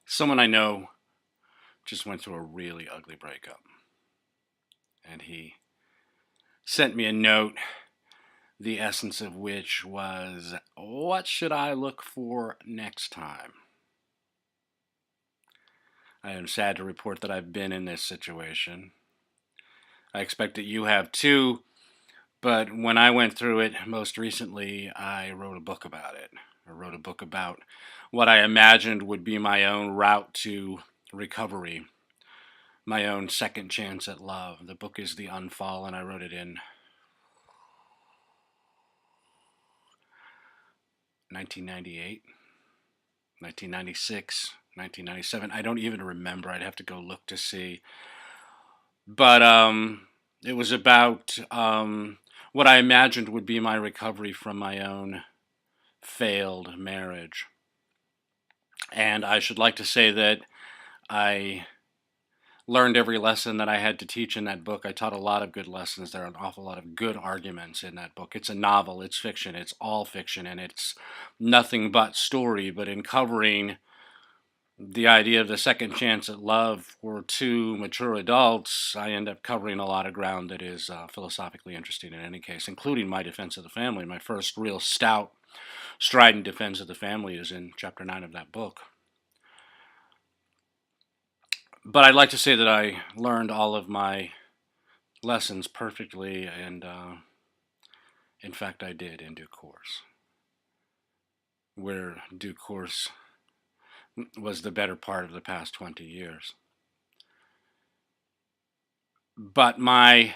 Someone I know just went through a really ugly breakup, and he sent me a note, the essence of which was, what should I look for next time? I am sad to report that I've been in this situation. I expect that you have too, but when I went through it most recently, I wrote a book about it. I wrote a book about what I imagined would be my own route to recovery, my own second chance at love. The book is The Unfallen. I wrote it in 1998, 1996, 1997. I don't even remember. I'd have to go look to see. But it was about what I imagined would be my recovery from my own failed marriage. And I should like to say that I learned every lesson that I had to teach in that book. I taught a lot of good lessons. There are an awful lot of good arguments in that book. It's a novel, it's fiction, it's all fiction, and it's nothing but story. But in covering the idea of the second chance at love for two mature adults, I end up covering a lot of ground that is philosophically interesting in any case, including my defense of the family. My first real stout, strident defense of the family is in chapter 9 of that book. But I'd like to say that I learned all of my lessons perfectly, and in fact, I did in due course. Where due course was the better part of the past 20 years. But my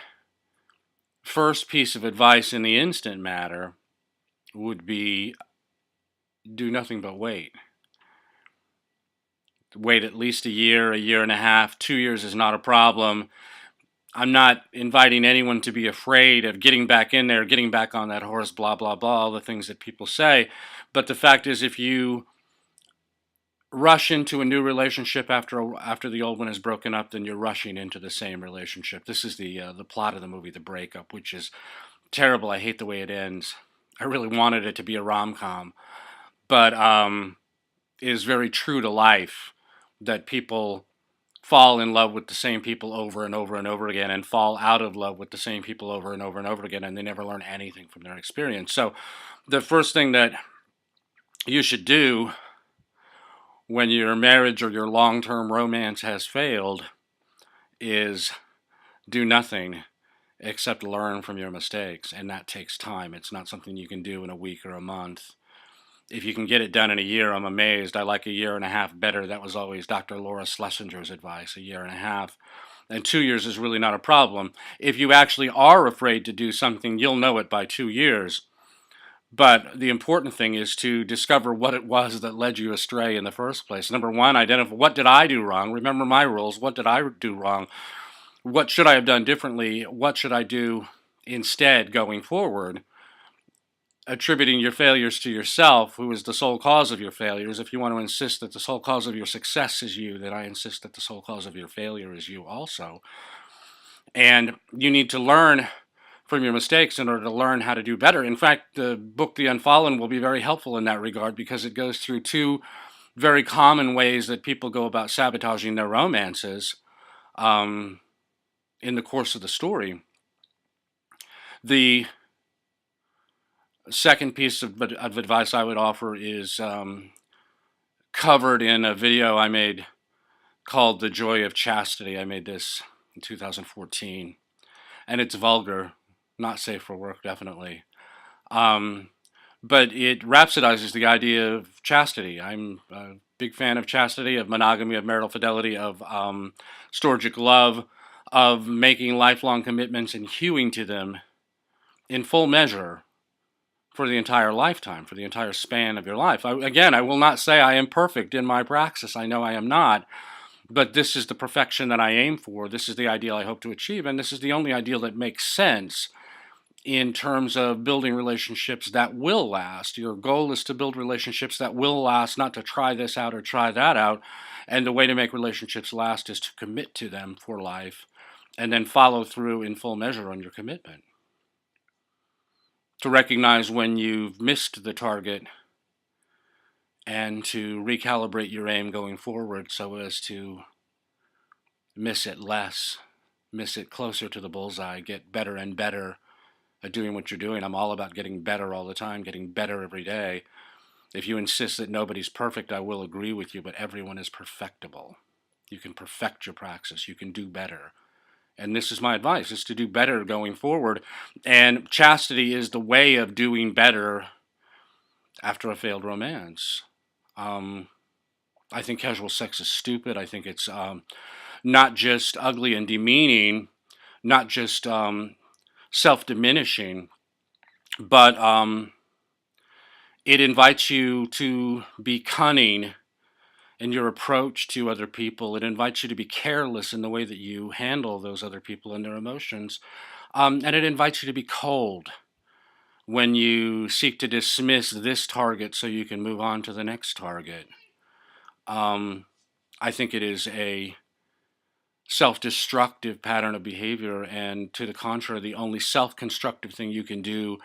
first piece of advice in the instant matter would be do nothing but wait. Wait at least a year and a half. 2 years is not a problem. I'm not inviting anyone to be afraid of getting back in there, getting back on that horse, blah, blah, blah, all the things that people say. But the fact is, if you rush into a new relationship after the old one is broken up, then you're rushing into the same relationship. This is the plot of the movie The Breakup, which is terrible. I hate the way it ends. I really wanted it to be a rom-com, but is very true to life, that people fall in love with the same people over and over and over again, and fall out of love with the same people over and over and over again, and they never learn anything from their experience. So the first thing that you should do when your marriage or your long-term romance has failed is do nothing except learn from your mistakes, and that takes time. It's not something you can do in a week or a month. If you can get it done in a year, I'm amazed. I like a year and a half better. That was always Dr. Laura Schlesinger's advice, a year and a half. And 2 years is really not a problem. If you actually are afraid to do something, you'll know it by 2 years. But the important thing is to discover what it was that led you astray in the first place. Number one, identify what did I do wrong? Remember my rules. What did I do wrong? What should I have done differently? What should I do instead going forward? Attributing your failures to yourself, who is the sole cause of your failures. If you want to insist that the sole cause of your success is you, then I insist that the sole cause of your failure is you also. And you need to learn from your mistakes in order to learn how to do better. In fact, the book The Unfallen will be very helpful in that regard, because it goes through two very common ways that people go about sabotaging their romances in the course of the story. The second piece of advice I would offer is covered in a video I made called The Joy of Chastity. I made this in 2014, and it's vulgar, not safe for work, definitely. But it rhapsodizes the idea of chastity. I'm a big fan of chastity, of monogamy, of marital fidelity, of storgic love, of making lifelong commitments and hewing to them in full measure for the entire lifetime, for the entire span of your life. I will not say I am perfect in my praxis. I know I am not. But this is the perfection that I aim for. This is the ideal I hope to achieve. And this is the only ideal that makes sense in terms of building relationships that will last. Your goal is to build relationships that will last, not to try this out or try that out. And the way to make relationships last is to commit to them for life and then follow through in full measure on your commitment. To recognize when you've missed the target and to recalibrate your aim going forward so as to miss it less, miss it closer to the bullseye, get better and better at doing what you're doing. I'm all about getting better all the time, getting better every day. If you insist that nobody's perfect, I will agree with you, but everyone is perfectible. You can perfect your praxis. You can do better. And this is my advice, is to do better going forward. And chastity is the way of doing better after a failed romance. Um, I think casual sex is stupid. I think it's not just ugly and demeaning, not just self-diminishing, but it invites you to be cunning in your approach to other people. It invites you to be careless in the way that you handle those other people and their emotions. And it invites you to be cold when you seek to dismiss this target so you can move on to the next target. I think it is a self-destructive pattern of behavior, and to the contrary, the only self-constructive thing you can do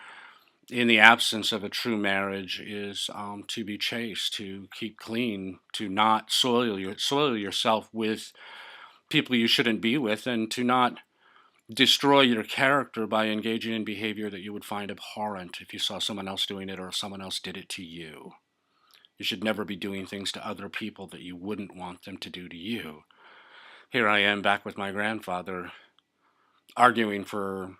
in the absence of a true marriage is to be chaste, to keep clean, to not soil yourself with people you shouldn't be with, and to not destroy your character by engaging in behavior that you would find abhorrent if you saw someone else doing it or if someone else did it to you. You should never be doing things to other people that you wouldn't want them to do to you. Here I am back with my grandfather arguing for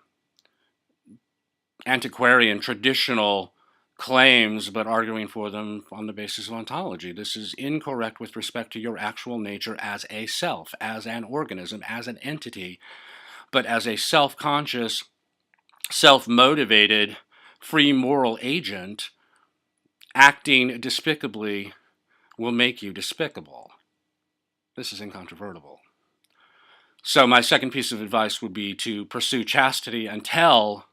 antiquarian, traditional claims, but arguing for them on the basis of ontology. This is incorrect with respect to your actual nature as a self, as an organism, as an entity, but as a self-conscious, self-motivated, free moral agent, acting despicably will make you despicable. This is incontrovertible. So my second piece of advice would be to pursue chastity until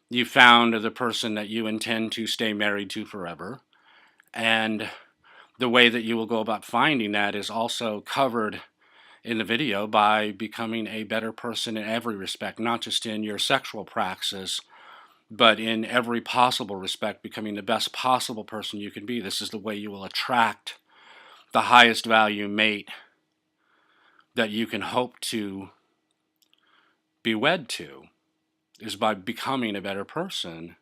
you found the person that you intend to stay married to forever. And the way that you will go about finding that is also covered in the video by becoming a better person in every respect, not just in your sexual praxis, but in every possible respect, becoming the best possible person you can be. This is the way you will attract the highest value mate that you can hope to be wed to, is by becoming a better person.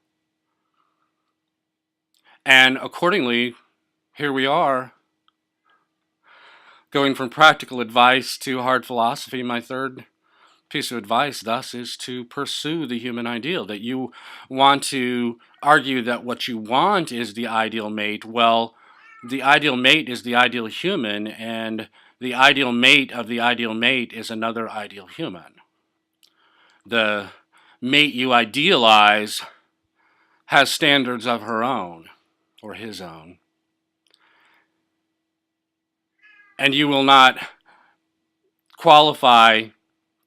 And accordingly, here we are, going from practical advice to hard philosophy. My third piece of advice, thus, is to pursue the human ideal. That you want to argue that what you want is the ideal mate. Well, the ideal mate is the ideal human, and the ideal mate of the ideal mate is another ideal human. The mate you idealize has standards of her own, or his own. And you will not qualify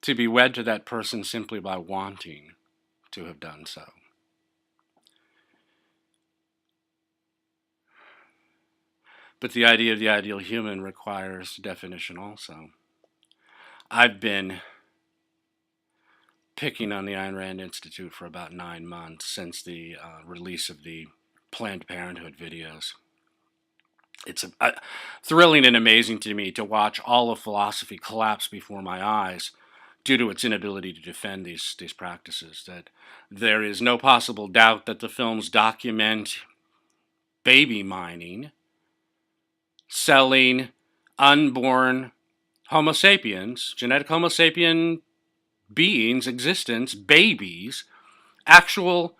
to be wed to that person simply by wanting to have done so. But the idea of the ideal human requires definition also. I've been picking on the Ayn Rand Institute for about 9 months since the release of the Planned Parenthood videos. It's thrilling and amazing to me to watch all of philosophy collapse before my eyes due to its inability to defend these practices. That there is no possible doubt that the films document baby mining, selling unborn Homo sapiens, genetic Homo sapien beings, existence, babies, actual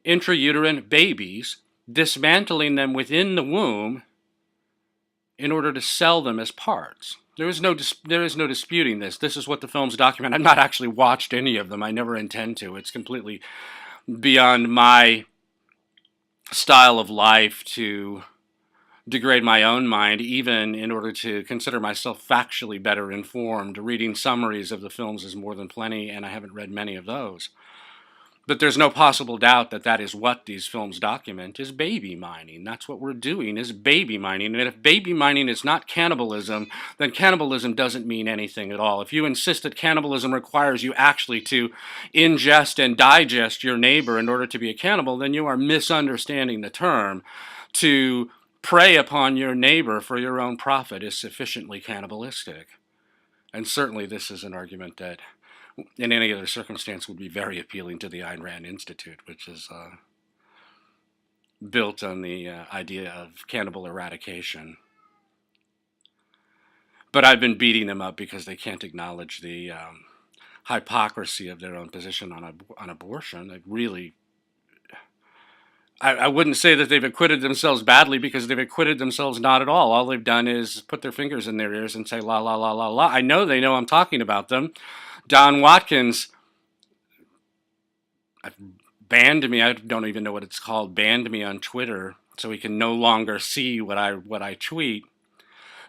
intrauterine babies, dismantling them within the womb in order to sell them as parts. There is no disputing this. This is what the films document. I've not actually watched any of them. I never intend to. It's completely beyond my style of life to degrade my own mind, even in order to consider myself factually better informed. Reading summaries of the films is more than plenty, and I haven't read many of those. But there's no possible doubt that that is what these films document, is baby mining. That's what we're doing, is baby mining. And if baby mining is not cannibalism, then cannibalism doesn't mean anything at all. If you insist that cannibalism requires you actually to ingest and digest your neighbor in order to be a cannibal, then you are misunderstanding the term. To prey upon your neighbor for your own profit is sufficiently cannibalistic. And certainly this is an argument that in any other circumstance would be very appealing to the Ayn Rand Institute, which is built on the idea of cannibal eradication. But I've been beating them up because they can't acknowledge the hypocrisy of their own position on abortion. They really, I wouldn't say that they've acquitted themselves badly, because they've acquitted themselves not at all. All they've done is put their fingers in their ears and say, la, la, la, la, la. I know they know I'm talking about them. Don Watkins banned me. I don't even know what it's called. Banned me on Twitter so he can no longer see what I tweet.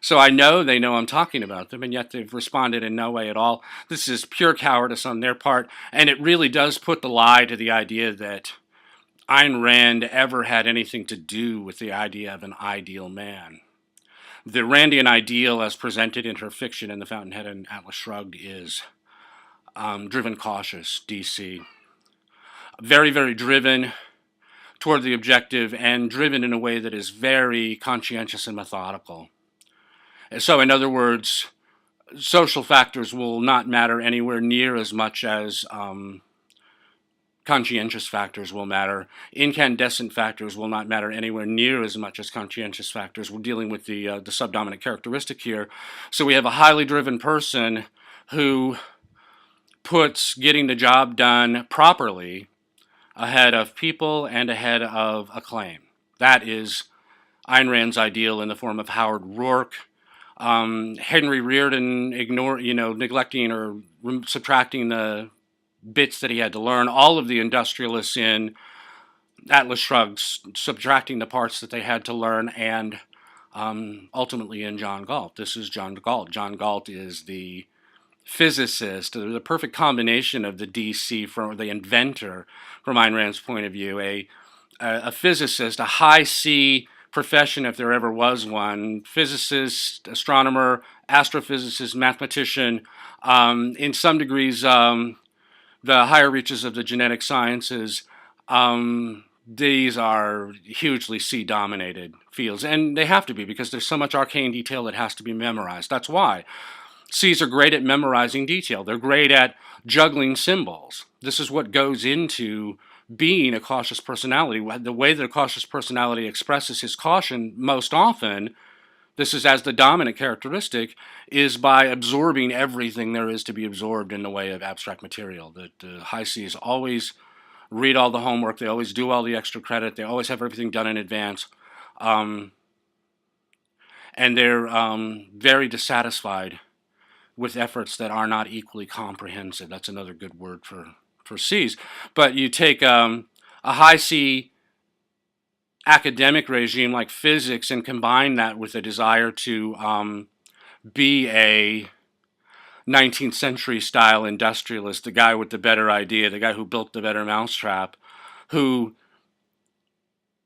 So I know they know I'm talking about them, and yet they've responded in no way at all. This is pure cowardice on their part, and it really does put the lie to the idea that Ayn Rand ever had anything to do with the idea of an ideal man. The Randian ideal, as presented in her fiction in The Fountainhead and Atlas Shrugged, is driven, cautious, DC. Very, very driven toward the objective, and driven in a way that is very conscientious and methodical. So, in other words, social factors will not matter anywhere near as much as conscientious factors will matter. Incandescent factors will not matter anywhere near as much as conscientious factors. We're dealing with the subdominant characteristic here. So we have a highly driven person who puts getting the job done properly ahead of people and ahead of acclaim. That is Ayn Rand's ideal in the form of Howard Rourke. Henry Reardon neglecting or subtracting the bits that he had to learn. All of the industrialists in Atlas Shrugged subtracting the parts that they had to learn, and ultimately in John Galt. This is John Galt. John Galt is the physicist, the perfect combination of the DC, from the inventor from Ayn Rand's point of view, a physicist, a high C profession if there ever was one, physicist, astronomer, astrophysicist, mathematician, in some degrees the higher reaches of the genetic sciences. These are hugely C-dominated fields, and they have to be, because there's so much arcane detail that has to be memorized. That's why. C's are great at memorizing detail. They're great at juggling symbols. This is what goes into being a cautious personality. The way that a cautious personality expresses his caution most often, this is as the dominant characteristic, is by absorbing everything there is to be absorbed in the way of abstract material. The high C's always read all the homework. They always do all the extra credit. They always have everything done in advance. And they're very dissatisfied with efforts that are not equally comprehensive. That's another good word for C's. But you take a high C academic regime like physics and combine that with a desire to be a 19th century style industrialist, the guy with the better idea, the guy who built the better mousetrap, who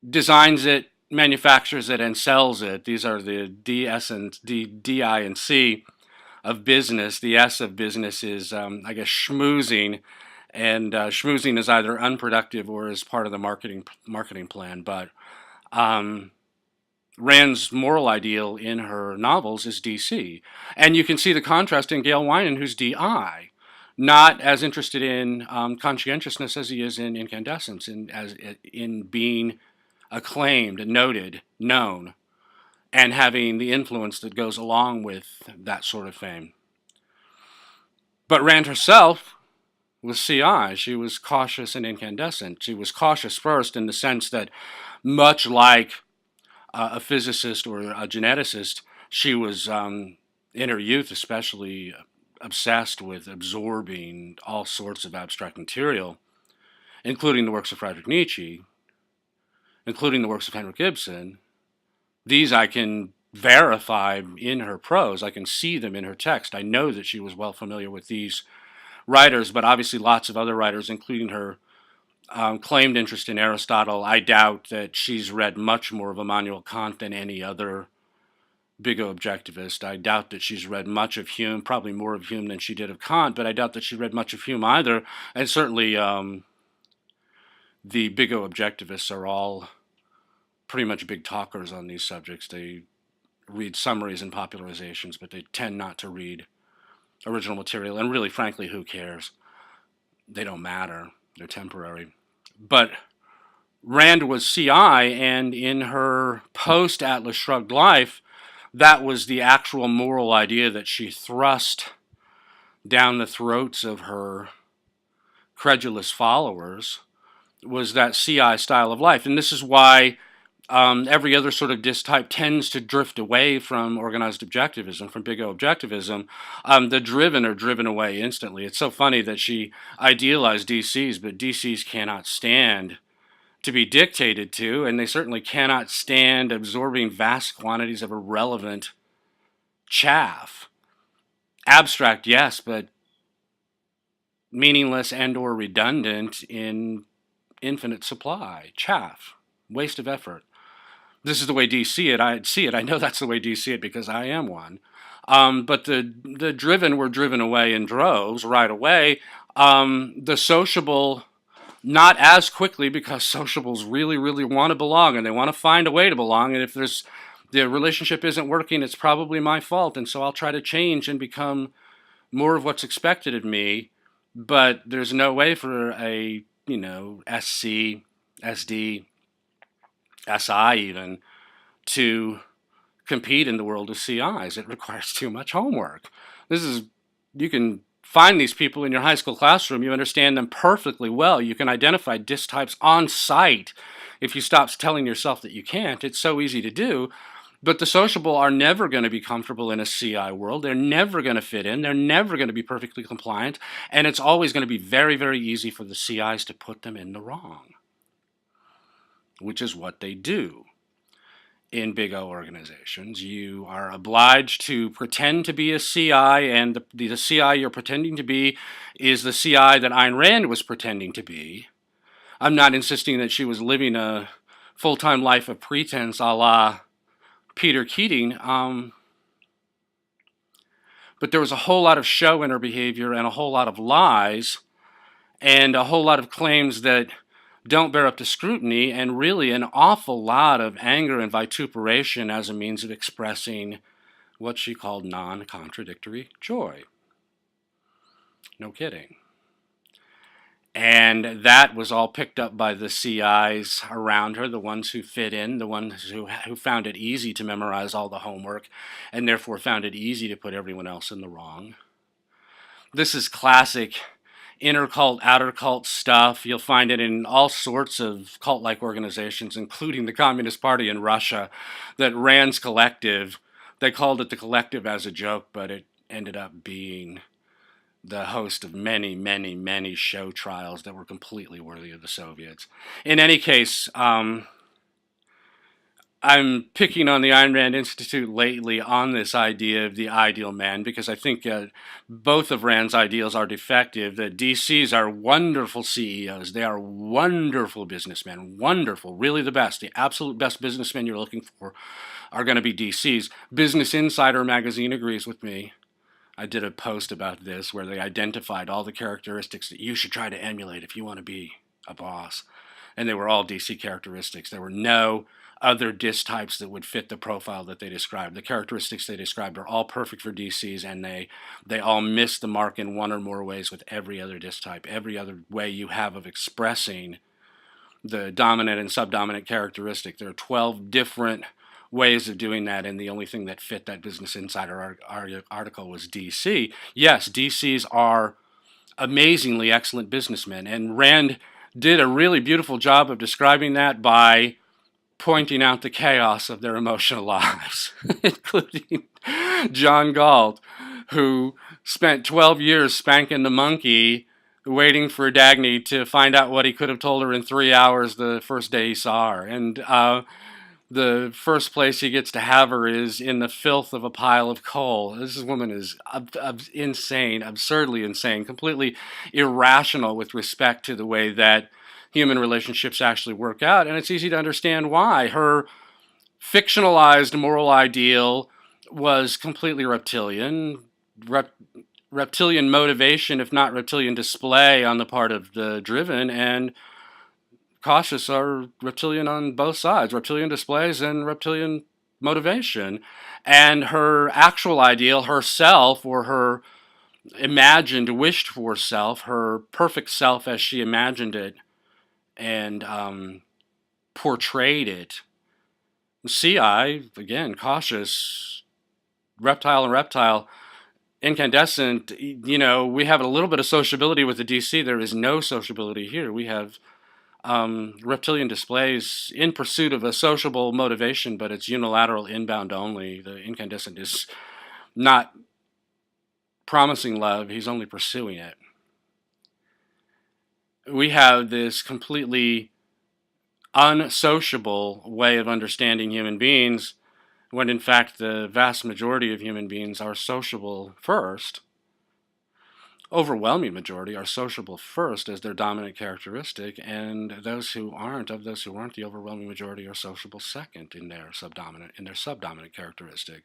designs it, manufactures it, and sells it. These are the D, I, and C of business. The S of business is, I guess, schmoozing, and schmoozing is either unproductive or is part of the marketing plan. But Rand's moral ideal in her novels is DC, and you can see the contrast in Gail Wyman, who's DI, not as interested in conscientiousness as he is in incandescence, in being acclaimed, noted, known, and having the influence that goes along with that sort of fame. But Rand herself was CI. She was cautious and incandescent. She was cautious first in the sense that, much like a physicist or a geneticist, she was, in her youth especially, obsessed with absorbing all sorts of abstract material, including the works of Friedrich Nietzsche, including the works of Henrik Ibsen. These I can verify in her prose. I can see them in her text. I know that she was well familiar with these writers, but obviously lots of other writers, including her claimed interest in Aristotle. I doubt that she's read much more of Immanuel Kant than any other bigo-objectivist. I doubt that she's read much of Hume, probably more of Hume than she did of Kant, but I doubt that she read much of Hume either. And certainly the bigo-objectivists are all pretty much big talkers on these subjects. They read summaries and popularizations, but they tend not to read original material. And really, frankly, who cares? They don't matter. They're temporary. But Rand was CI, and in her post-Atlas Shrugged life, that was the actual moral idea that she thrust down the throats of her credulous followers, was that CI style of life. And this is why every other sort of disk type tends to drift away from organized objectivism, from big O objectivism. The driven are driven away instantly. It's so funny that she idealized DCs, but DCs cannot stand to be dictated to, and they certainly cannot stand absorbing vast quantities of irrelevant chaff. Abstract, yes, but meaningless and or redundant in infinite supply. Chaff. Waste of effort. This is the way D see it. I know that's the way D see it because I am one. But the driven were driven away in droves right away. The sociable, not as quickly, because sociables really, really want to belong and they want to find a way to belong. And if the relationship isn't working, it's probably my fault. And so I'll try to change and become more of what's expected of me. But there's no way for a, SC, SD, SI even, to compete in the world of CIs. It requires too much homework. You can find these people in your high school classroom. You understand them perfectly well. You can identify disk types on site if you stop telling yourself that you can't. It's so easy to do. But the sociable are never going to be comfortable in a CI world. They're never going to fit in. They're never going to be perfectly compliant. And it's always going to be very, very easy for the CIs to put them in the wrong, which is what they do in big O organizations. You are obliged to pretend to be a CI, and the CI you're pretending to be is the CI that Ayn Rand was pretending to be. I'm not insisting that she was living a full-time life of pretense a la Peter Keating, but there was a whole lot of show in her behavior and a whole lot of lies and a whole lot of claims that don't bear up to scrutiny, and really an awful lot of anger and vituperation as a means of expressing what she called non-contradictory joy. No kidding. And that was all picked up by the CIs around her, the ones who fit in, the ones who found it easy to memorize all the homework, and therefore found it easy to put everyone else in the wrong. This is classic inner cult, outer cult stuff. You'll find it in all sorts of cult-like organizations, including the Communist Party in Russia, that Rand's Collective, they called it the Collective as a joke, but it ended up being the host of many, many, many show trials that were completely worthy of the Soviets. In any case, I'm picking on the Ayn Rand Institute lately on this idea of the ideal man, because I think both of Rand's ideals are defective. The DCs are wonderful CEOs. They are wonderful businessmen, wonderful, really the best. The absolute best businessmen you're looking for are going to be DCs. Business Insider magazine agrees with me. I did a post about this where they identified all the characteristics that you should try to emulate if you want to be a boss. And they were all DC characteristics. There were no other disk types that would fit the profile that they described. The characteristics they described are all perfect for DCs, and they all miss the mark in one or more ways with every other disk type. Every other way you have of expressing the dominant and subdominant characteristic. There are 12 different ways of doing that, and the only thing that fit that Business Insider article was DC. Yes, DCs are amazingly excellent businessmen, and Rand did a really beautiful job of describing that by pointing out the chaos of their emotional lives, including John Galt, who spent 12 years spanking the monkey, waiting for Dagny to find out what he could have told her in 3 hours the first day he saw her. And the first place he gets to have her is in the filth of a pile of coal. This woman is insane, absurdly insane, completely irrational with respect to the way that human relationships actually work out. And it's easy to understand why. Her fictionalized moral ideal was completely reptilian. Reptilian motivation, if not reptilian display on the part of the driven, and cautious are reptilian on both sides, reptilian displays and reptilian motivation. And her actual ideal, herself, or her imagined, wished for self, her perfect self as she imagined it and portrayed it. CI, again, cautious, reptile and reptile, incandescent, we have a little bit of sociability with the DC. There is no sociability here. We have reptilian displays in pursuit of a sociable motivation, but it's unilateral, inbound only. The incandescent is not promising love, he's only pursuing it. We have this completely unsociable way of understanding human beings, when in fact the vast majority of human beings are sociable first. Overwhelming majority are sociable first as their dominant characteristic, and those who aren't, the overwhelming majority are sociable second in their subdominant characteristic.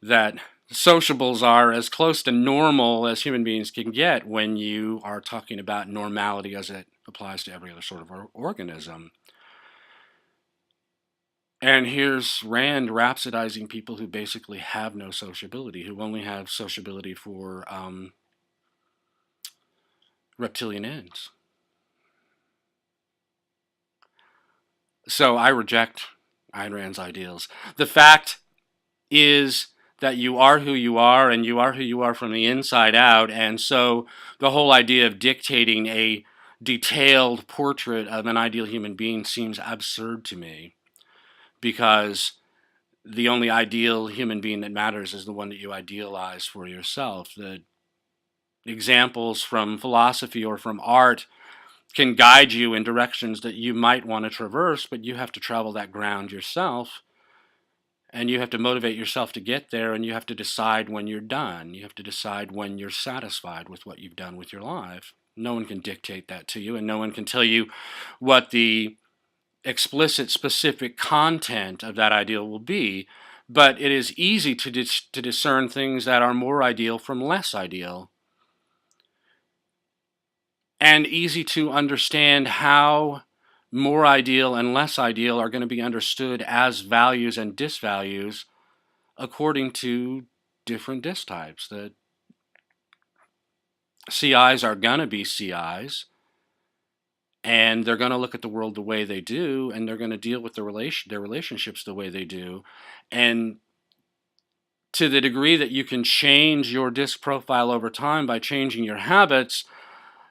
That sociables are as close to normal as human beings can get when you are talking about normality as it applies to every other sort of organism. And here's Rand rhapsodizing people who basically have no sociability, who only have sociability for reptilian ends. So I reject Ayn Rand's ideals. The fact is that you are who you are, and you are who you are from the inside out, and so the whole idea of dictating a detailed portrait of an ideal human being seems absurd to me, because the only ideal human being that matters is the one that you idealize for yourself. The examples from philosophy or from art can guide you in directions that you might want to traverse, but you have to travel that ground yourself, and you have to motivate yourself to get there, and you have to decide when you're done. You have to decide when you're satisfied with what you've done with your life. No one can dictate that to you, and no one can tell you what the explicit, specific content of that ideal will be, but it is easy to discern things that are more ideal from less ideal, and easy to understand how more ideal and less ideal are going to be understood as values and disvalues according to different disk types. The CIs are going to be CIs, and they're going to look at the world the way they do, and they're going to deal with their relationships the way they do. And to the degree that you can change your disk profile over time by changing your habits,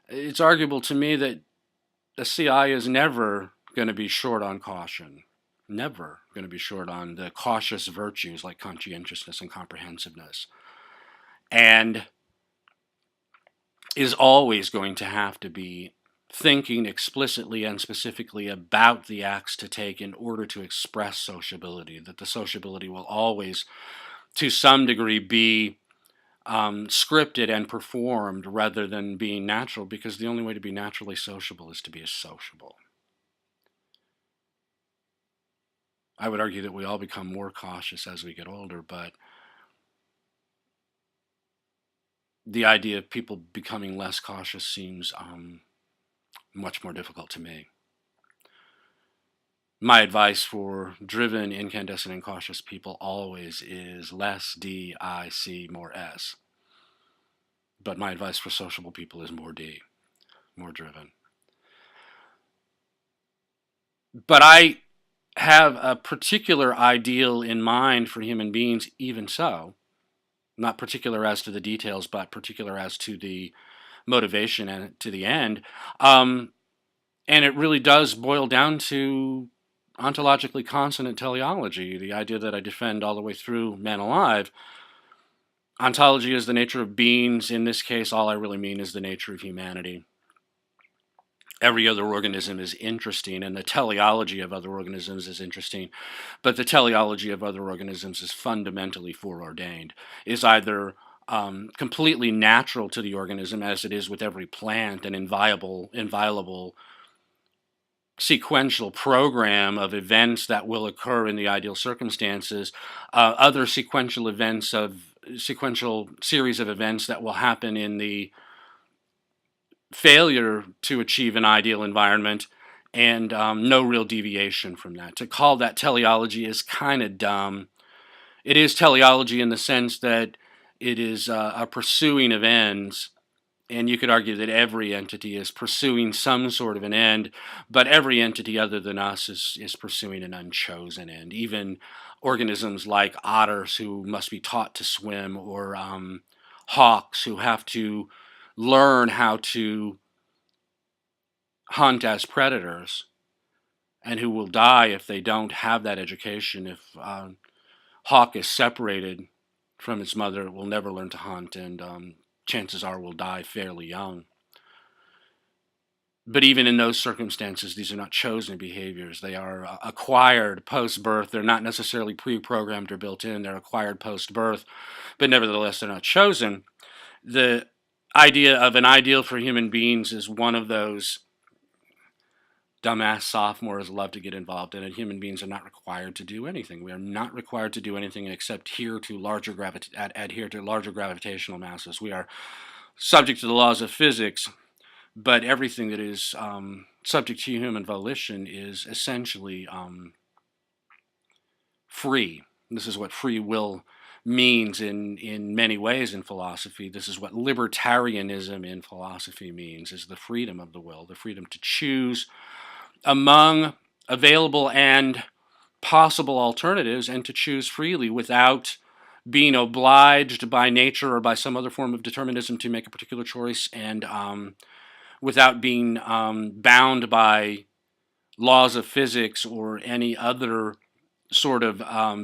it's arguable to me that a CI is never going to be short on caution, never going to be short on the cautious virtues like conscientiousness and comprehensiveness, and is always going to have to be thinking explicitly and specifically about the acts to take in order to express sociability, that the sociability will always, to some degree, be scripted and performed rather than being natural, because the only way to be naturally sociable is to be sociable. I would argue that we all become more cautious as we get older, but the idea of people becoming less cautious seems much more difficult to me. My advice for driven, incandescent, and cautious people always is less D, I, C, more S. But my advice for sociable people is more D, more driven. But I have a particular ideal in mind for human beings, even so. Not particular as to the details, but particular as to the motivation and to the end. And it really does boil down to ontologically consonant teleology, the idea that I defend all the way through Man Alive. Ontology is the nature of beings. In this case, all I really mean is the nature of humanity. Every other organism is interesting, and the teleology of other organisms is interesting, but the teleology of other organisms is fundamentally foreordained, is either completely natural to the organism, as it is with every plant, an inviolable sequential program of events that will occur in the ideal circumstances, other sequential series of events that will happen in the failure to achieve an ideal environment, and no real deviation from that. To call that teleology is kind of dumb. It is teleology in the sense that it is a pursuing of ends, and you could argue that every entity is pursuing some sort of an end, but every entity other than us is pursuing an unchosen end. Even organisms like otters, who must be taught to swim, or hawks, who have to learn how to hunt as predators, and who will die if they don't have that education. If hawk is separated from its mother, it will never learn to hunt, and chances are will die fairly young. But even in those circumstances, these are not chosen behaviors. They are acquired post-birth. They're not necessarily pre-programmed or built in. They're acquired post-birth, but nevertheless, they're not chosen. The idea of an ideal for human beings is one of those dumbass sophomores love to get involved in it. Human beings are not required to do anything. We are not required to do anything except adhere to larger gravitational masses. We are subject to the laws of physics, but everything that is subject to human volition is essentially free. This is what free will means in many ways in philosophy. This is what libertarianism in philosophy means, is the freedom of the will, the freedom to choose among available and possible alternatives, and to choose freely without being obliged by nature or by some other form of determinism to make a particular choice, and without being bound by laws of physics or any other sort of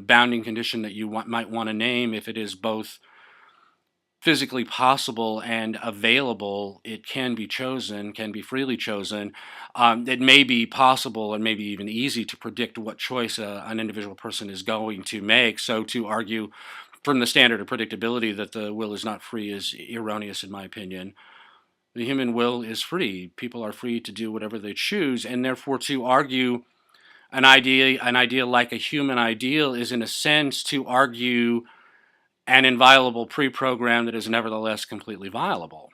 bounding condition that you might want to name. If it is both physically possible and available, it can be chosen, can be freely chosen. It may be possible and maybe even easy to predict what choice an individual person is going to make. So to argue from the standard of predictability that the will is not free is erroneous, in my opinion. The human will is free. People are free to do whatever they choose, and therefore to argue an idea like a human ideal is, in a sense, to argue an inviolable pre-program that is nevertheless completely violable.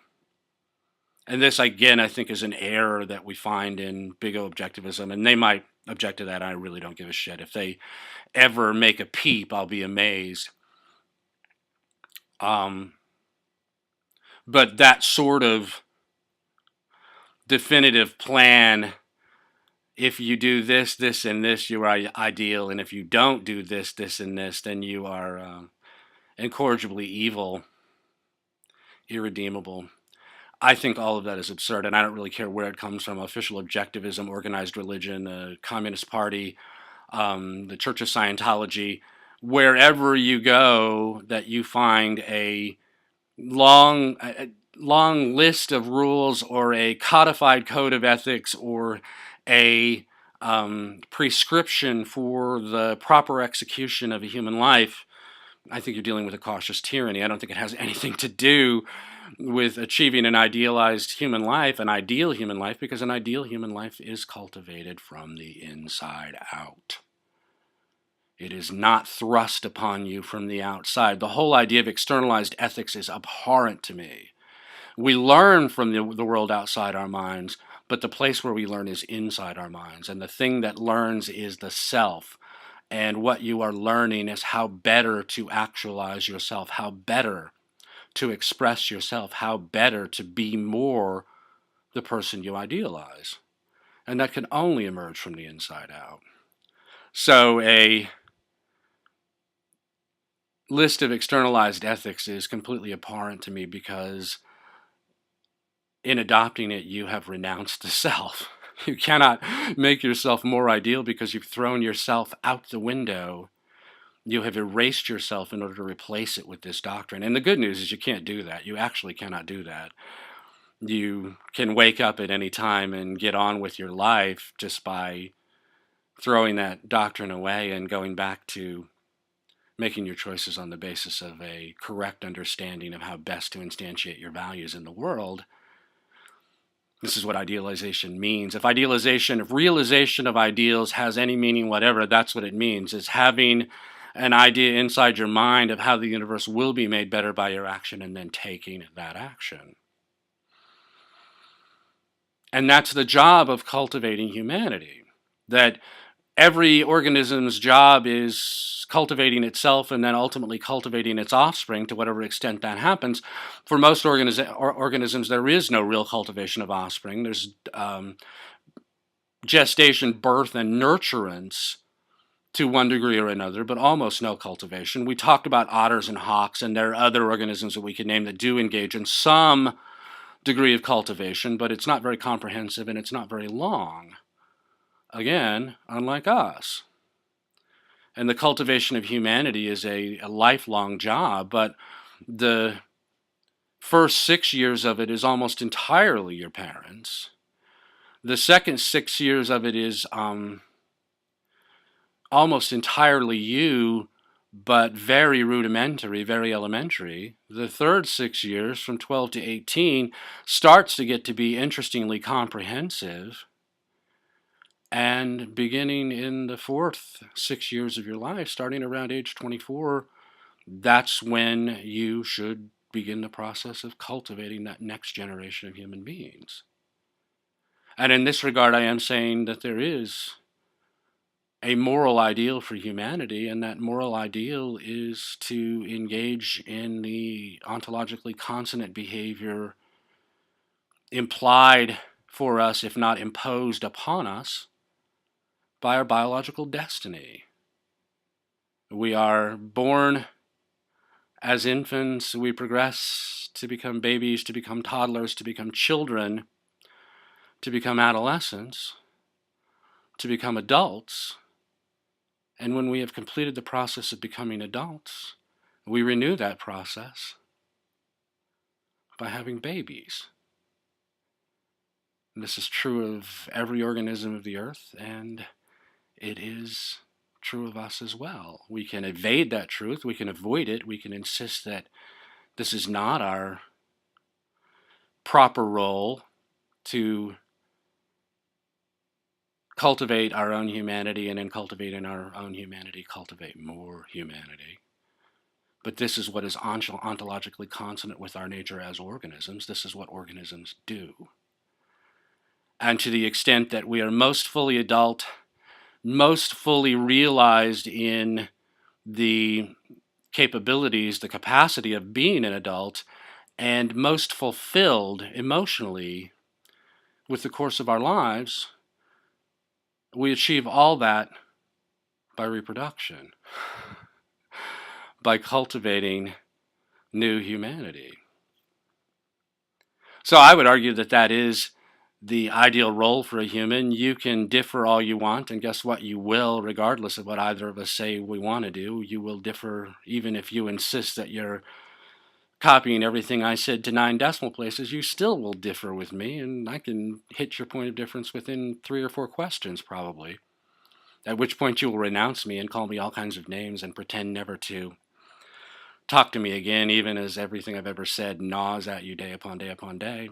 And this, again, I think is an error that we find in big O objectivism, and they might object to that. I really don't give a shit. If they ever make a peep, I'll be amazed. But that sort of definitive plan, if you do this, this, and this, you are ideal, and if you don't do this, this, and this, then you are incorrigibly evil, irredeemable. I think all of that is absurd, and I don't really care where it comes from: official objectivism, organized religion, the Communist Party, the Church of Scientology. Wherever you go, that you find a long list of rules, or a codified code of ethics, or a prescription for the proper execution of a human life, I think you're dealing with a cautious tyranny. I don't think it has anything to do with achieving an idealized human life, an ideal human life, because an ideal human life is cultivated from the inside out. It is not thrust upon you from the outside. The whole idea of externalized ethics is abhorrent to me. We learn from the world outside our minds, but the place where we learn is inside our minds. And the thing that learns is the self. And what you are learning is how better to actualize yourself, how better to express yourself, how better to be more the person you idealize. And that can only emerge from the inside out. So a list of externalized ethics is completely abhorrent to me, because in adopting it, you have renounced the self. You cannot make yourself more ideal because you've thrown yourself out the window. You have erased yourself in order to replace it with this doctrine. And the good news is you can't do that. You actually cannot do that. You can wake up at any time and get on with your life just by throwing that doctrine away and going back to making your choices on the basis of a correct understanding of how best to instantiate your values in the world. This is what idealization means. If realization of ideals has any meaning whatever, that's what it means, is having an idea inside your mind of how the universe will be made better by your action, and then taking that action. And that's the job of cultivating humanity. That every organism's job is cultivating itself and then ultimately cultivating its offspring to whatever extent that happens. For most organisms, there is no real cultivation of offspring. There's gestation, birth, and nurturance to one degree or another, but almost no cultivation. We talked about otters and hawks, and there are other organisms that we could name that do engage in some degree of cultivation, but it's not very comprehensive and it's not very long. Again, unlike us. And the cultivation of humanity is a lifelong job, but the first 6 years of it is almost entirely your parents. The second 6 years of it is almost entirely you, but very rudimentary, very elementary. The third 6 years, from 12 to 18, starts to get to be interestingly comprehensive. And beginning in the fourth 6 years of your life, starting around age 24, that's when you should begin the process of cultivating that next generation of human beings. And in this regard, I am saying that there is a moral ideal for humanity, and that moral ideal is to engage in the ontologically consonant behavior implied for us, if not imposed upon us, by our biological destiny. We are born as infants, we progress to become babies, to become toddlers, to become children, to become adolescents, to become adults. And when we have completed the process of becoming adults, we renew that process by having babies. And this is true of every organism of the earth, and it is true of us as well. We can evade that truth, we can avoid it, we can insist that this is not our proper role to cultivate our own humanity, and in cultivating our own humanity, cultivate more humanity. But this is what is ontologically consonant with our nature as organisms. This is what organisms do. And to the extent that we are most fully adult, most fully realized in the capabilities, the capacity of being an adult, and most fulfilled emotionally with the course of our lives, we achieve all that by reproduction, by cultivating new humanity. So I would argue that that is the ideal role for a human. You can differ all you want, and guess what? You will, regardless of what either of us say we want to do. You will differ, even if you insist that you're copying everything I said to 9 decimal places. You still will differ with me, and I can hit your point of difference within 3 or 4 questions, probably. At which point you will renounce me and call me all kinds of names and pretend never to talk to me again, even as everything I've ever said gnaws at you day upon day upon day.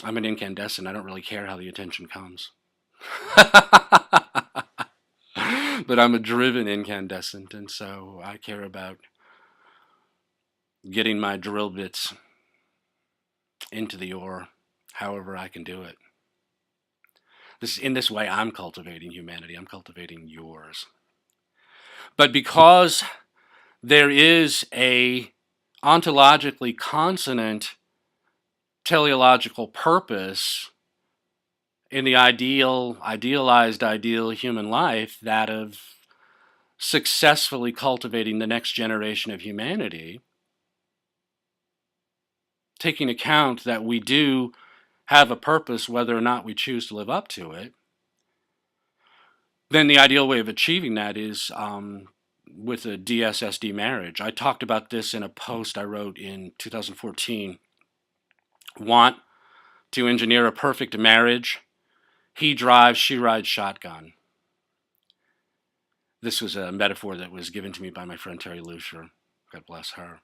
I'm an incandescent. I don't really care how the attention comes. But I'm a driven incandescent, and so I care about getting my drill bits into the ore however I can do it. In this way, I'm cultivating humanity. I'm cultivating yours. But because there is a ontologically consonant teleological purpose in the idealized ideal human life, that of successfully cultivating the next generation of humanity, taking account that we do have a purpose whether or not we choose to live up to it, then the ideal way of achieving that is with a DSSD marriage. I talked about this in a post I wrote in 2014. Want to engineer a perfect marriage? He drives, she rides shotgun. This was a metaphor that was given to me by my friend Terry Lucier. God bless her.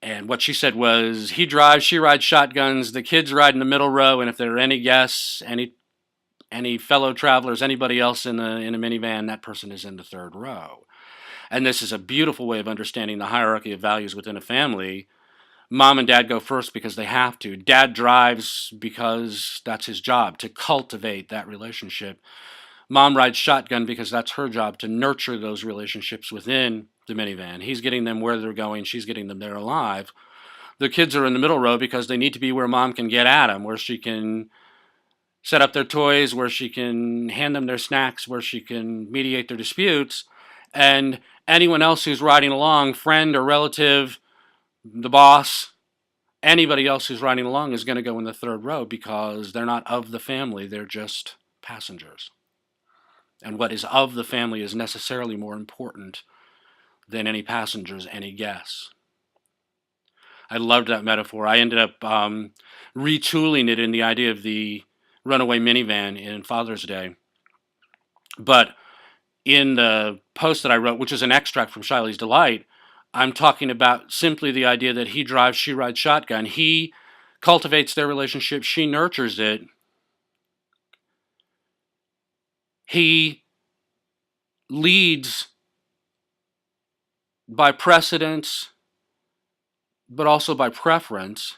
And what she said was, he drives, she rides shotguns, the kids ride in the middle row, and if there are any guests, any fellow travelers, anybody else in a minivan, that person is in the third row. And this is a beautiful way of understanding the hierarchy of values within a family, Mom and dad go first because they have to. Dad drives because that's his job, to cultivate that relationship. Mom rides shotgun because that's her job, to nurture those relationships within the minivan. He's getting them where they're going, she's getting them there alive. The kids are in the middle row because they need to be where mom can get at them, where she can set up their toys, where she can hand them their snacks, where she can mediate their disputes. And anyone else who's riding along, friend or relative, the boss, anybody else who's riding along is going to go in the third row because they're not of the family, they're just passengers. And what is of the family is necessarily more important than any passengers, any guests. I loved that metaphor. I ended up retooling it in the idea of the runaway minivan in Father's Day. But in the post that I wrote, which is an extract from Shiley's Delight, I'm talking about simply the idea that he drives, she rides shotgun. He cultivates their relationship, she nurtures it. He leads by precedence, but also by preference,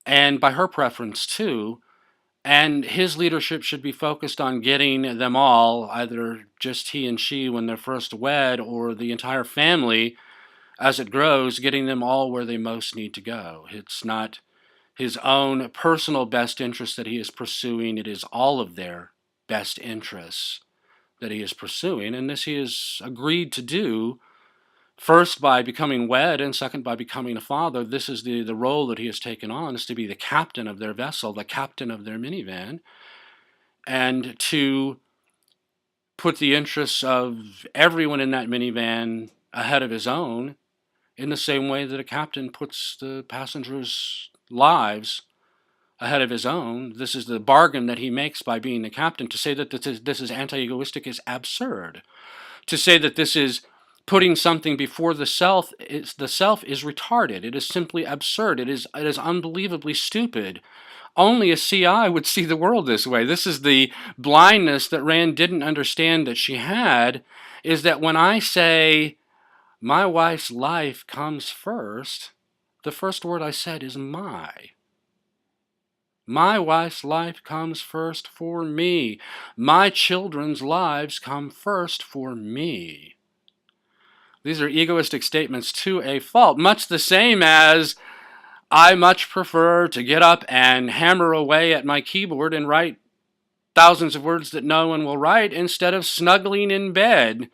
and by her preference too. And his leadership should be focused on getting them all, either just he and she when they're first wed, or the entire family as it grows, getting them all where they most need to go. It's not his own personal best interest that he is pursuing, it is all of their best interests that he is pursuing, and this he has agreed to do, first by becoming wed, and second by becoming a father. This is the role that he has taken on, is to be the captain of their vessel, the captain of their minivan, and to put the interests of everyone in that minivan ahead of his own, in the same way that a captain puts the passengers' lives ahead of his own. This is the bargain that he makes by being the captain. To say that this is anti-egoistic is absurd. To say that this is putting something before the self is retarded. It is simply absurd. It is unbelievably stupid. Only a CI would see the world this way. This is the blindness that Rand didn't understand that she had, is that when I say my wife's life comes first, the first word I said is my. My wife's life comes first for me. My children's lives come first for me. These are egoistic statements to a fault, much the same as I much prefer to get up and hammer away at my keyboard and write thousands of words that no one will write instead of snuggling in bed.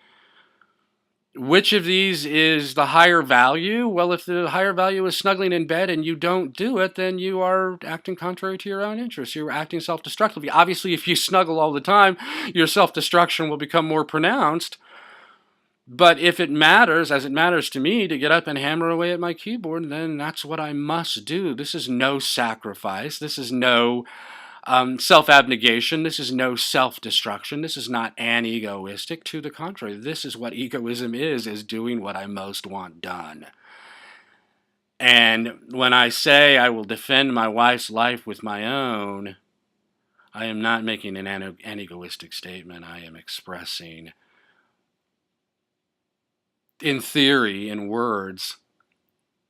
Which of these is the higher value? Well, if the higher value is snuggling in bed and you don't do it, then you are acting contrary to your own interests. You're acting self-destructively. Obviously, if you snuggle all the time, your self-destruction will become more pronounced. But if it matters, as it matters to me, to get up and hammer away at my keyboard, then that's what I must do. This is no sacrifice. This is no self-abnegation. This is no self-destruction. This is not anegoistic. To the contrary, this is what egoism is doing what I most want done. And when I say I will defend my wife's life with my own, I am not making an anegoistic statement. I am expressing, in theory, in words,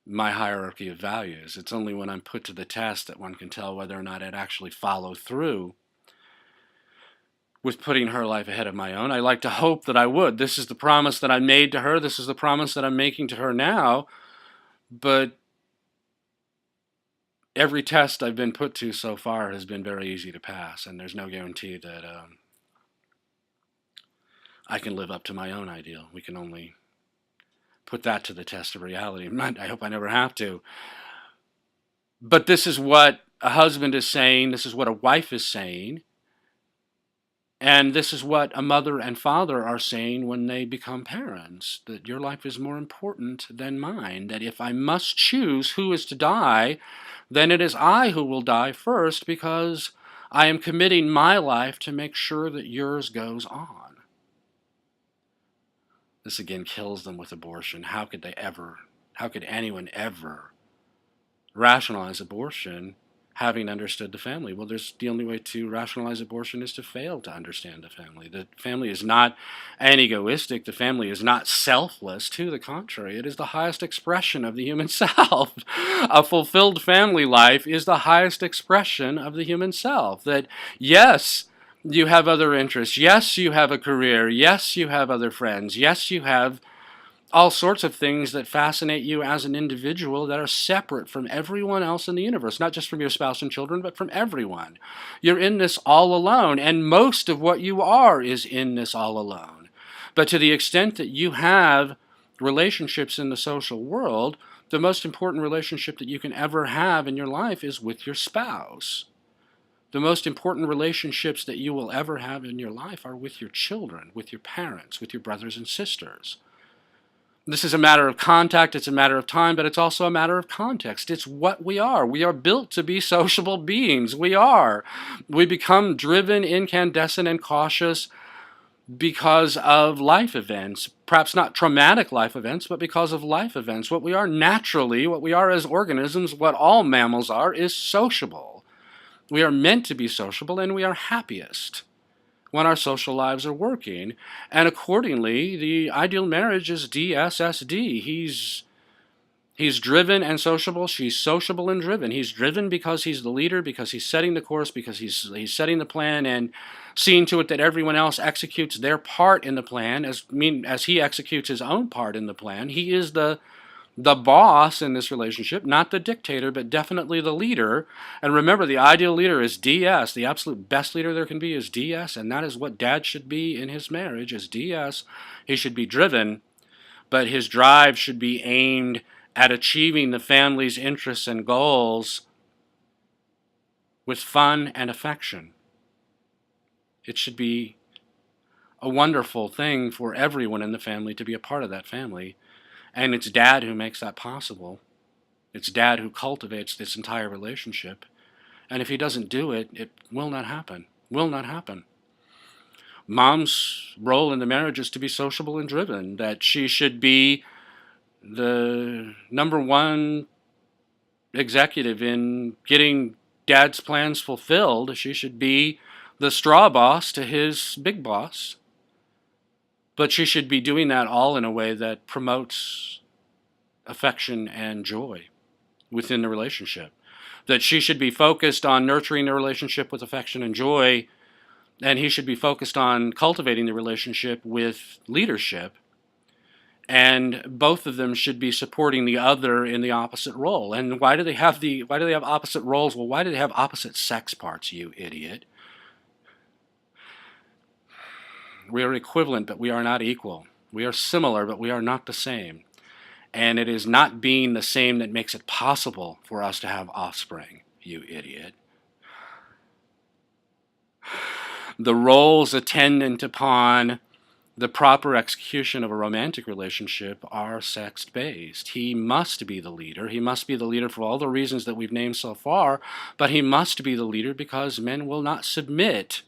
my hierarchy of values. It's only when I'm put to the test that one can tell whether or not I'd actually follow through with putting her life ahead of my own. I like to hope that I would. This is the promise that I made to her. This is the promise that I'm making to her now. But every test I've been put to so far has been very easy to pass, and there's no guarantee that I can live up to my own ideal. We can only put that to the test of reality. I hope I never have to. But this is what a husband is saying. This is what a wife is saying. And this is what a mother and father are saying when they become parents, that your life is more important than mine, that if I must choose who is to die, then it is I who will die first, because I am committing my life to make sure that yours goes on. This again kills them with abortion. How could anyone ever rationalize abortion? having understood the family. Well, there's the only way to rationalize abortion is to fail to understand the family. The family is not egoistic. The family is not selfless. To the contrary, it is the highest expression of the human self. A fulfilled family life is the highest expression of the human self. That, yes, you have other interests. Yes, you have a career. Yes, you have other friends. Yes, you have all sorts of things that fascinate you as an individual that are separate from everyone else in the universe, not just from your spouse and children, but from everyone. You're in this all alone, and most of what you are is in this all alone. But to the extent that you have relationships in the social world, the most important relationship that you can ever have in your life is with your spouse. The most important relationships that you will ever have in your life are with your children, with your parents, with your brothers and sisters. This is a matter of contact, it's a matter of time, but it's also a matter of context. It's what we are. We are built to be sociable beings. We are. We become driven, incandescent, and cautious because of life events. Perhaps not traumatic life events, but because of life events. What we are naturally, what we are as organisms, what all mammals are, is sociable. We are meant to be sociable, and we are happiest when our social lives are working. And accordingly, the ideal marriage is DSSD. He's driven and sociable. She's sociable and driven. He's driven because he's the leader, because he's setting the course, because he's setting the plan and seeing to it that everyone else executes their part in the plan as he executes his own part in the plan. He is the boss in this relationship, not the dictator, but definitely the leader. And remember, the ideal leader is DS. The absolute best leader there can be is DS, and that is what dad should be in his marriage, is DS. He should be driven, but his drive should be aimed at achieving the family's interests and goals with fun and affection. It should be a wonderful thing for everyone in the family to be a part of that family. And it's dad who makes that possible. It's dad who cultivates this entire relationship. And if he doesn't do it, it will not happen. Will not happen. Mom's role in the marriage is to be sociable and driven, that she should be the number one executive in getting dad's plans fulfilled. She should be the straw boss to his big boss. But she should be doing that all in a way that promotes affection and joy within the relationship. That she should be focused on nurturing the relationship with affection and joy, and he should be focused on cultivating the relationship with leadership. And both of them should be supporting the other in the opposite role. And why do they have opposite roles? Well, why do they have opposite sex parts, you idiot? We are equivalent, but we are not equal. We are similar, but we are not the same. And it is not being the same that makes it possible for us to have offspring, you idiot. The roles attendant upon the proper execution of a romantic relationship are sex-based. He must be the leader. He must be the leader for all the reasons that we've named so far, but he must be the leader because men will not submit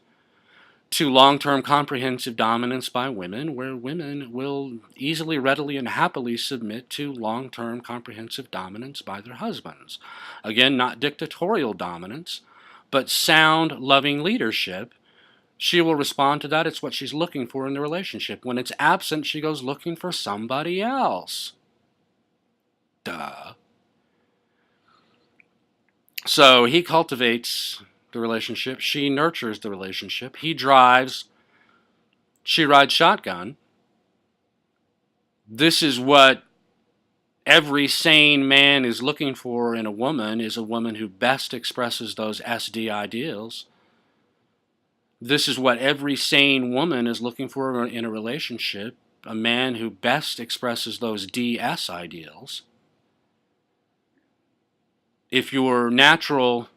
to long-term comprehensive dominance by women, where women will easily, readily, and happily submit to long-term comprehensive dominance by their husbands. Again, not dictatorial dominance, but sound, loving leadership. She will respond to that. It's what she's looking for in the relationship. When it's absent, she goes looking for somebody else. Duh. So he cultivates the relationship. She nurtures the relationship. He drives. She rides shotgun. This is what every sane man is looking for in a woman, is a woman who best expresses those SD ideals. This is what every sane woman is looking for in a relationship, a man who best expresses those DS ideals. If your natural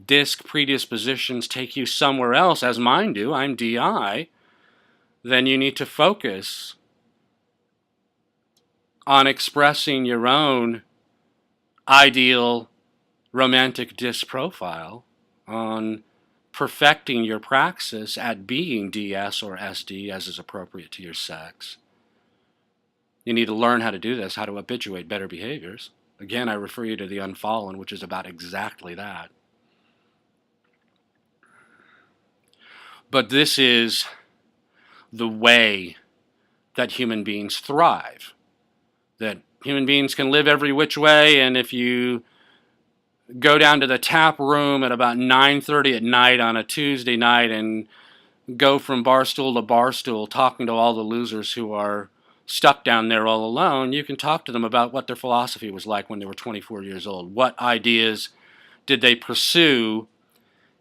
disc predispositions take you somewhere else, as mine do, I'm DI, then you need to focus on expressing your own ideal romantic disc profile, on perfecting your praxis at being DS or SD as is appropriate to your sex. You need to learn how to do this, how to habituate better behaviors. Again, I refer you to The Unfallen, which is about exactly that. But this is the way that human beings thrive. That human beings can live every which way, and if you go down to the tap room at about 9:30 at night on a Tuesday night and go from bar stool to bar stool talking to all the losers who are stuck down there all alone, you can talk to them about what their philosophy was like when they were 24 years old. What ideas did they pursue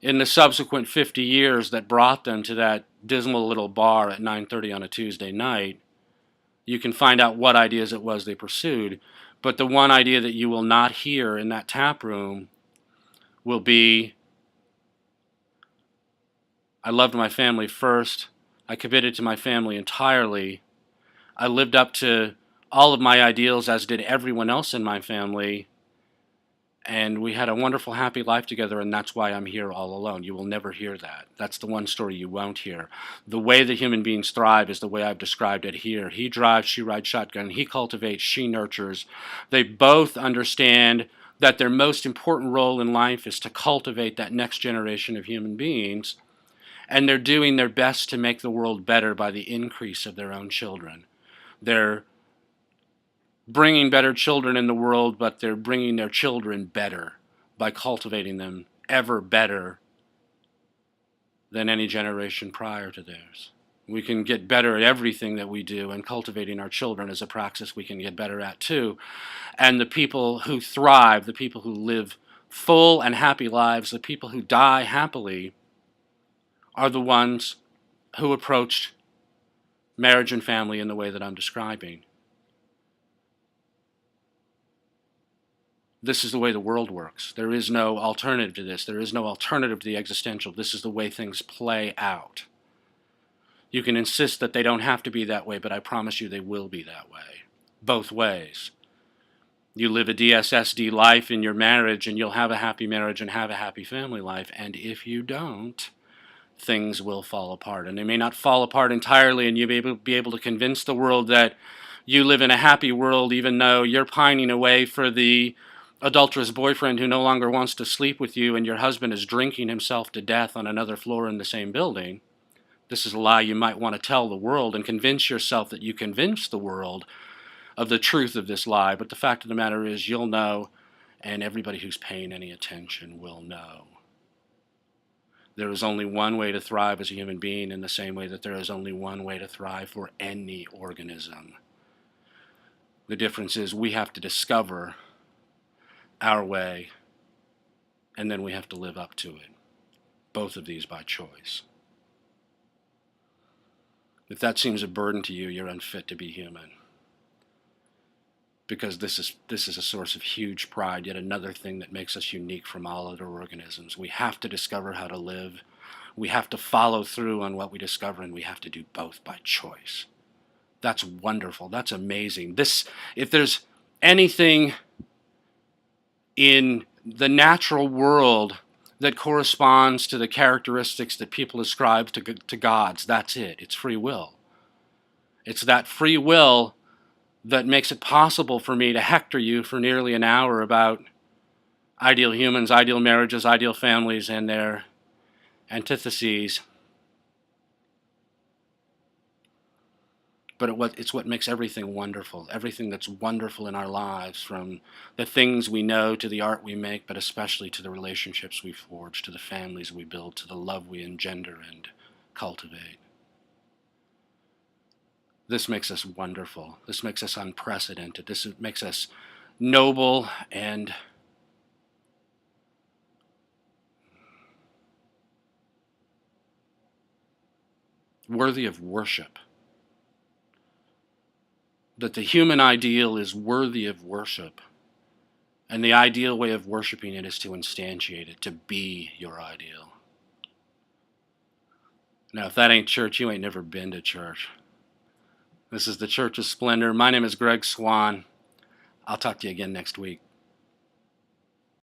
in the subsequent 50 years that brought them to that dismal little bar at 9:30 on a Tuesday night? You can find out what ideas it was they pursued. But the one idea that you will not hear in that tap room will be, I loved my family first. I committed to my family entirely. I lived up to all of my ideals, as did everyone else in my family. And we had a wonderful, happy life together, and that's why I'm here all alone. You will never hear that. That's the one story you won't hear. The way that human beings thrive is the way I've described it here. He drives, she rides shotgun. He cultivates, she nurtures. They both understand that their most important role in life is to cultivate that next generation of human beings, and they're doing their best to make the world better by the increase of their own children. They're bringing better children in the world, but they're bringing their children better by cultivating them ever better than any generation prior to theirs. We can get better at everything that we do, and cultivating our children is a praxis we can get better at too. And the people who thrive, the people who live full and happy lives, the people who die happily, are the ones who approached marriage and family in the way that I'm describing. This is the way the world works. There is no alternative to this. There is no alternative to the existential. This is the way things play out. You can insist that they don't have to be that way, but I promise you they will be that way. Both ways. You live a DSSD life in your marriage, and you'll have a happy marriage and have a happy family life. And if you don't, things will fall apart. And they may not fall apart entirely, and you'll be able to convince the world that you live in a happy world, even though you're pining away for the adulterous boyfriend who no longer wants to sleep with you, and your husband is drinking himself to death on another floor in the same building. This is a lie you might want to tell the world and convince yourself that you convinced the world of the truth of this lie. But the fact of the matter is, you'll know, and everybody who's paying any attention will know. There is only one way to thrive as a human being, in the same way that there is only one way to thrive for any organism. The difference is we have to discover our way, and then we have to live up to it. Both of these by choice. If that seems a burden to you, you're unfit to be human. Because this is a source of huge pride, yet another thing that makes us unique from all other organisms. We have to discover how to live. We have to follow through on what we discover, and we have to do both by choice. That's wonderful. That's amazing. If there's anything in the natural world that corresponds to the characteristics that people ascribe to gods, that's it. It's free will. It's that free will that makes it possible for me to hector you for nearly an hour about ideal humans, ideal marriages, ideal families, and their antitheses. But it's what makes everything wonderful. Everything that's wonderful in our lives, from the things we know to the art we make, but especially to the relationships we forge, to the families we build, to the love we engender and cultivate. This makes us wonderful. This makes us unprecedented. This makes us noble and worthy of worship. That the human ideal is worthy of worship, and the ideal way of worshiping it is to instantiate it, to be your ideal. Now, if that ain't church, you ain't never been to church. This is the Church of Splendor. My name is Greg Swan. I'll talk to you again next week.